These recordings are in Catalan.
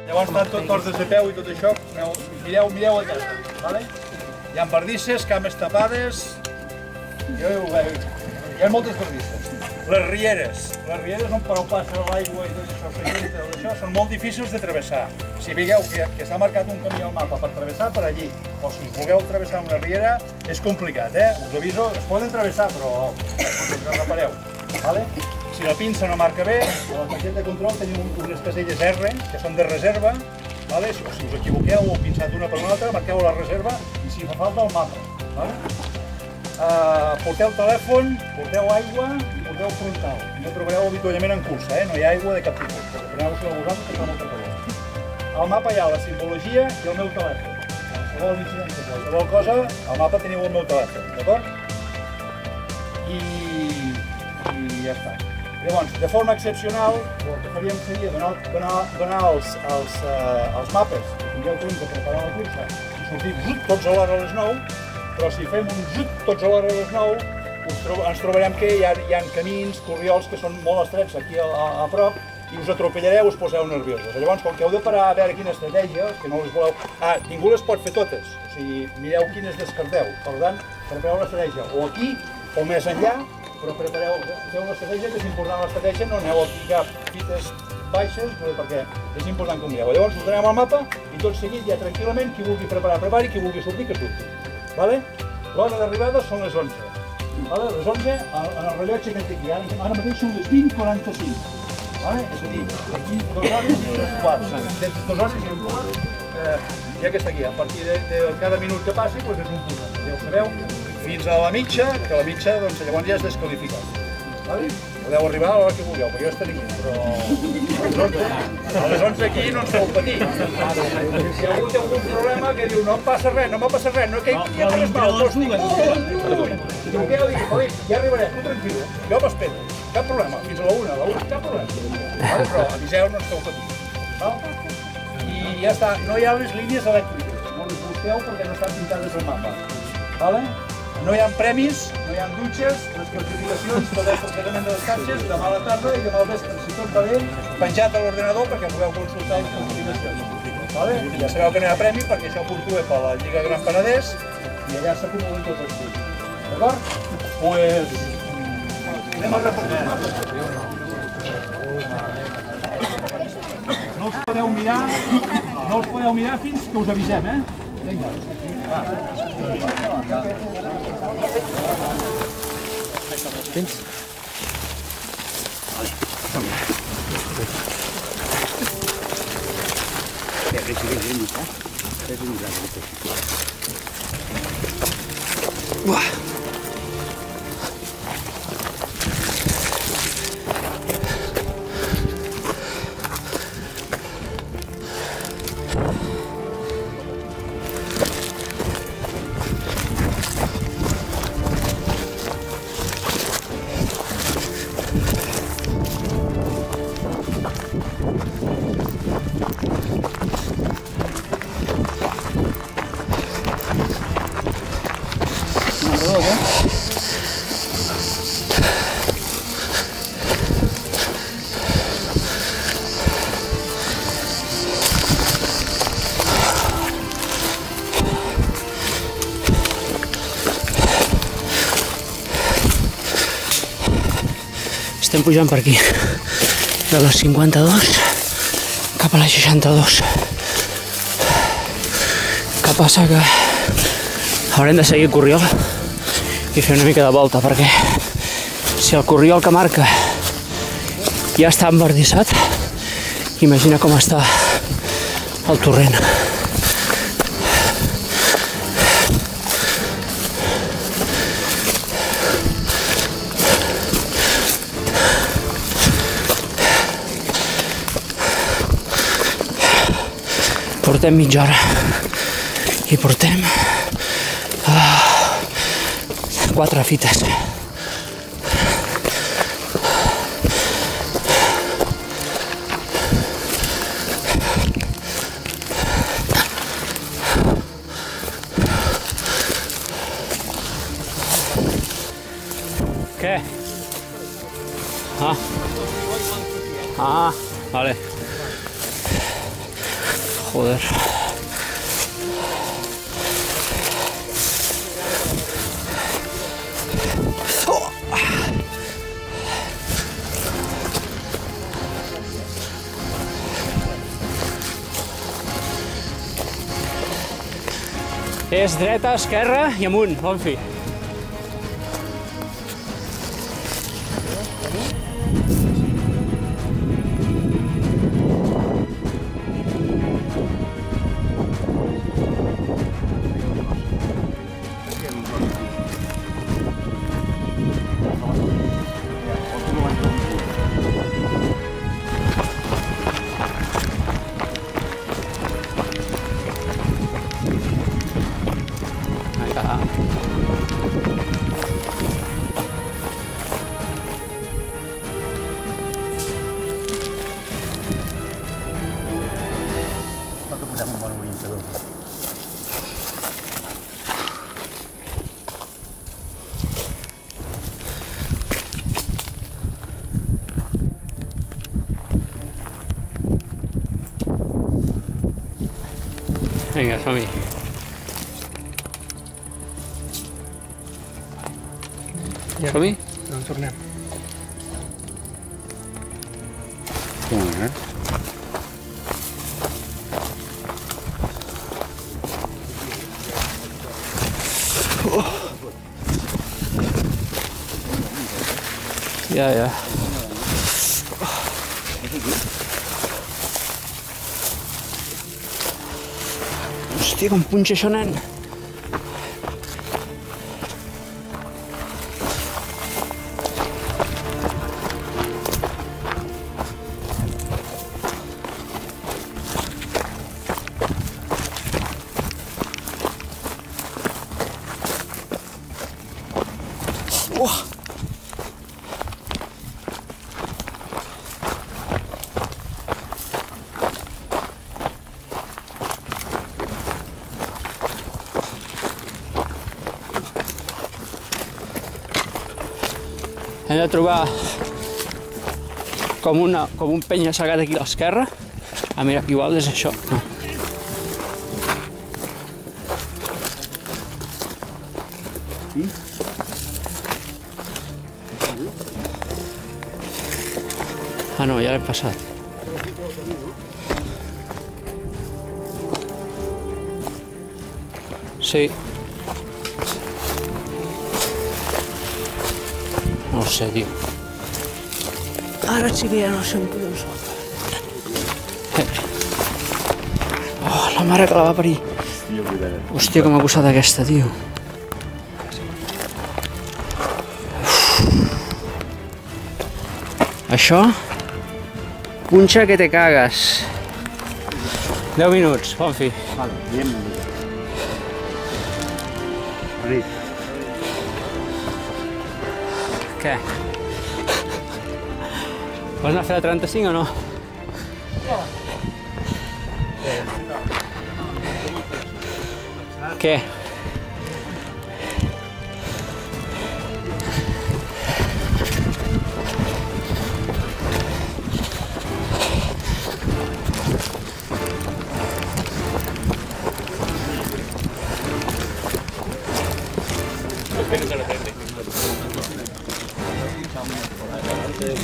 Llavors fan tot tordes de peu i tot això, mireu a casa. Hi ha bardisses, cames tapades, hi ha moltes bardisses. Les rieres on per on passa l'aigua i tot això, són molt difícils de travessar. Si veieu que està marcat un camí al mapa per travessar per allí, o si voleu travessar una riera, és complicat, us aviso, es poden travessar, però no repareu. Si la pinça no marca bé, a la targeta de control teniu unes caselles R, que són de reserva, si us equivoqueu o pinçat una per una altra, marqueu la reserva i si fa falta el mapa. Porteu telèfon, porteu aigua i porteu frontal. No trobareu avituallament en cursa, no hi ha aigua de cap tipus, perquè preneu-vos a vosaltres que fa molta calor. Al mapa hi ha la simbologia i el meu telèfon. Qualsevol incidència, qualsevol cosa, al mapa teniu el meu telèfon, d'acord? I ja està. Llavors, de forma excepcional, el que faríem seria donar els mapes que tingueu temps de preparar la cursa i sortir tots a l'hora a les 9, però si fem un zut tots a l'hora a les 9, ens trobarem que hi ha camins, corriols que són molt estrets aquí a prop i us atropellareu, us poseu nerviosos. Llavors, com que heu de parar a veure quina estratègia, que no les voleu... ningú les pot fer totes, o sigui, mireu quines descarteu. Per tant, prepareu l'estratègia o aquí o més enllà, però feu l'estratègia, que és important l'estratègia, no aneu a picar fites baixes, perquè és important que ho mireu. Llavors, us donem el mapa i tot seguit, ja tranquil·lament, qui vulgui preparar, prepari, qui vulgui sortir, que surti. L'hora d'arribada són les 11. Les 11, en el rellotge que té aquí, ara mateix són les 20:45. És a dir, aquí 2 hores i 3 quarts. 2 hores i 1 quart, ja que està aquí. A partir de cada minut que passi, és un punt. Ja ho sabeu, fins a la mitja, que la mitja llavors ja és desqualificat. Podeu arribar a l'hora que vulgueu, perquè jo estaré aquí, però a les 11 aquí no ens feu patir. Si algú té algun problema que diu no em passa res, no m'ha passat res, no hi ha res mal, no estic molt. Si ho queda dir, ja arribaré, tu tranquil, jo m'espero, cap problema, fins a la 1, cap problema. Però aviseu, no ens feu patir. I ja està, no hi ha les línies elèctriques, no les busqueu perquè no estan pintades al mapa. No hi ha premis, no hi ha dutxes, les classificacions, tot és completament de les xarxes, demà a la tarda i demà al vespre, si tot va bé, penjat a l'ordenador perquè pugueu consultar les classificacions. Ja sabeu que no hi ha premi perquè això puntua per la Lliga Gran Penedès i allà s'acumulen tots els punts. D'acord? Doncs anem a repartir. No els podeu mirar fins que us avisem, Vinga. Tens? Estem pujant per aquí, de les 52 cap a les 62. Que passa que haurem de seguir el corriol i fer una mica de volta, perquè si el corriol que marca ja està embardissat, imagina com està el torrent. Portem mitja hora i portem 4 fites. Què? Vale. Joder. És dreta, esquerra i amunt, bon fi. Vinga, som-hi. Som-hi? No, tornem. Ja, ja. Hòstia, com punxa això, nen. Hem de trobar com un penya-segat aquí a l'esquerra. Ah, mira, igual és això. No. Ah, no, ja l'hem passat. Sí. No ho sé, tio. Ara sí que ja no sé on podem saltar. Oh, la mare que la va parir. Hòstia, que m'ha costat aquesta, tio. Això? Punxa que te cagues. 10 minuts, bon fi. Vale, bien. Què? Vols anar a fer la 35 o no? Què?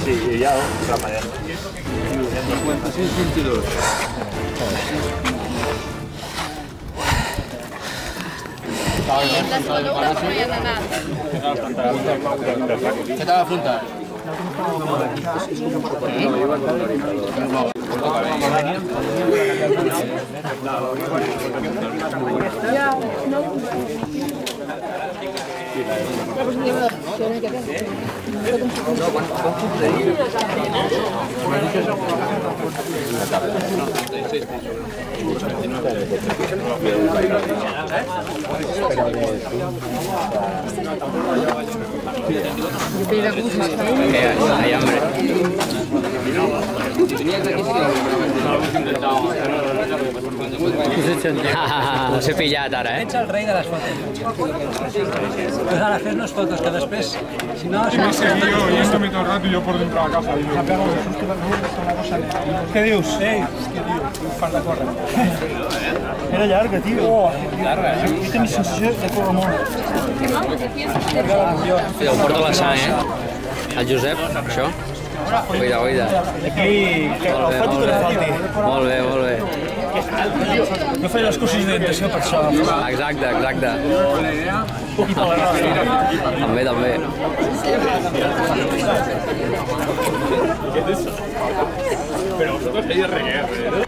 Sí, ya otra manera. 56-22. ¿Qué tal afrontar? Ay, hombre. Les he pillat ara, Ets el rei de les fotos. Pues ara, fes-nos fotos, que després, si no... Me he seguido y esto me todo el rato y yo por dentro de la casa. Y Què dius? Ei, què dius? Fan de córrer. Era llarga, tio. Llarga, eh? Jo tenia sensació de córrer molt. Ho porta la sang, eh? El Josep, això. Cuida, cuida. Aquí, que el faig que no falti. Molt bé, molt bé. Jo feia les cursos d'orientació per això. Exacte, exacte. I per la roda. També, també. Pero vosotros sois reguer, ¿eh?